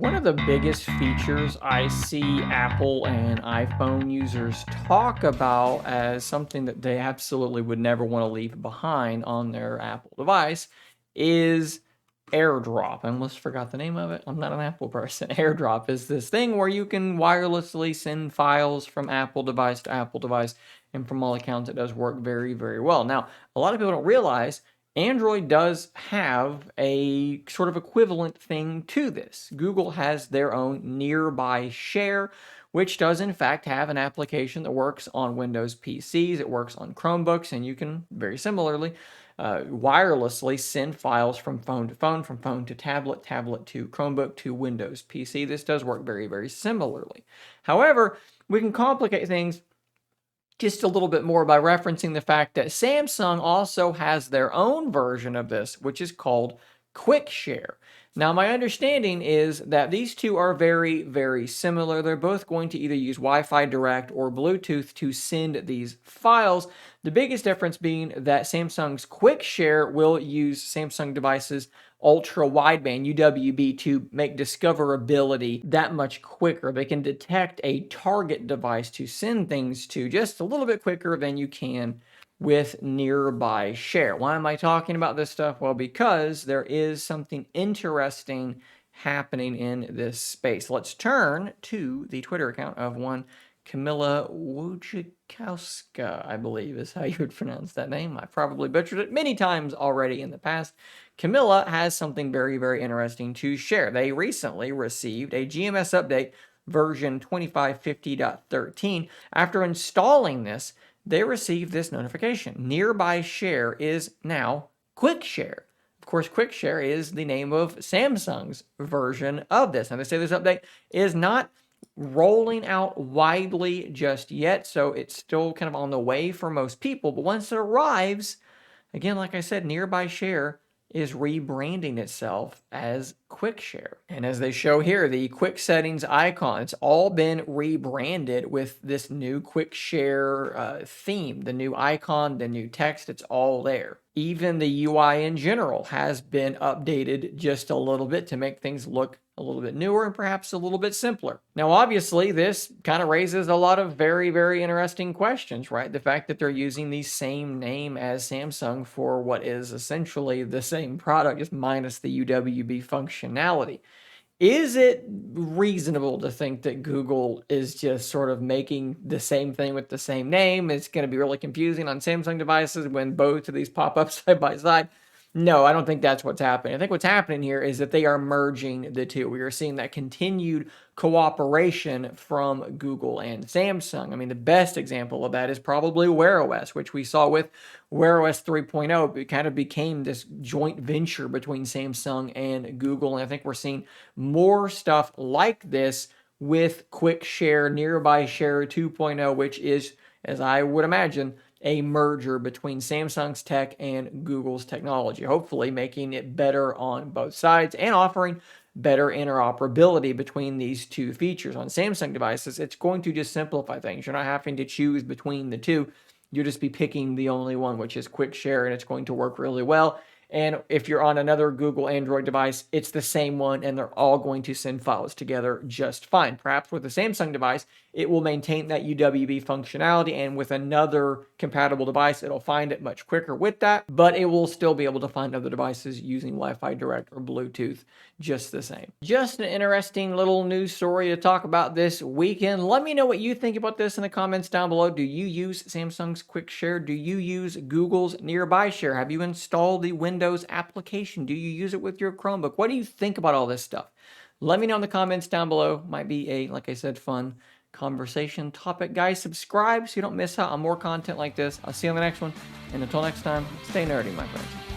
One of the biggest features I see Apple and iPhone users talk about as something that they absolutely would never want to leave behind on their Apple device is AirDrop. I almost forgot the name of it. I'm not an Apple person. AirDrop is this thing where you can wirelessly send files from Apple device to Apple device, and from all accounts, it does work very, very well. Now, a lot of people don't realize Android does have a sort of equivalent thing to this. Google has their own Nearby Share, which does in fact have an application that works on Windows PCs, it works on Chromebooks, and you can very similarly wirelessly send files from phone to tablet, tablet to Chromebook to Windows PC. This does work very, very similarly. However, we can complicate things just a little bit more by referencing the fact that Samsung also has their own version of this, which is called Quick Share. Now, my understanding is that these two are very, very similar. They're both going to either use Wi-Fi Direct or Bluetooth to send these files. The biggest difference being that Samsung's Quick Share will use Samsung devices ultra wideband UWB to make discoverability that much quicker. They can detect a target device to send things to just a little bit quicker than you can with Nearby Share. Why am I talking about this stuff? Well, because there is something interesting happening in this space. Let's turn to the Twitter account of one Camilla Wojciechowska, I believe is how you would pronounce that name. I probably butchered it many times already in the past. Camilla has something very, very interesting to share. They recently received a GMS update version 2550.13. After installing this, they received this notification. Nearby Share is now Quick Share. Of course, Quick Share is the name of Samsung's version of this. Now, they say this update is not rolling out widely just yet, so it's still kind of on the way for most people. But once it arrives, again, like I said, Nearby Share is rebranding itself as Quick Share. And as they show here, the quick settings icon, it's all been rebranded with this new Quick Share theme, the new icon, the new text, it's all there. Even the UI in general has been updated just a little bit to make things look a little bit newer and perhaps a little bit simpler. Now, obviously, this kind of raises a lot of very, very interesting questions, right? The fact that they're using the same name as Samsung for what is essentially the same product, just minus the UWB functionality. Is it reasonable to think that Google is just sort of making the same thing with the same name? It's going to be really confusing on Samsung devices when both of these pop up side by side. No, I don't think that's what's happening. I think what's happening here is that they are merging the two. We are seeing that continued cooperation from Google and Samsung. I mean, the best example of that is probably Wear OS, which we saw with Wear OS 3.0. It kind of became this joint venture between Samsung and Google. And I think we're seeing more stuff like this with Quick Share, Nearby Share 2.0, which is, as I would imagine, a merger between Samsung's tech and Google's technology, hopefully making it better on both sides and offering better interoperability between these two features. On Samsung devices, it's going to just simplify things. You're not having to choose between the two. You'll just be picking the only one, which is Quick Share, and it's going to work really well. And if you're on another Google Android device, it's the same one, and they're all going to send files together just fine. Perhaps with a Samsung device, it will maintain that UWB functionality, and with another compatible device, it'll find it much quicker with that, but it will still be able to find other devices using Wi-Fi Direct or Bluetooth just the same. Just an interesting little news story to talk about this weekend. Let me know what you think about this in the comments down below. Do you use Samsung's Quick Share? Do you use Google's Nearby Share? Have you installed the Windows application? Do you use it with your Chromebook? What do you think about all this stuff? Let me know in the comments down below. Might be a, like I said, fun conversation topic. Guys, subscribe so you don't miss out on more content like this. I'll see you on the next one. And until next time, stay nerdy, my friends.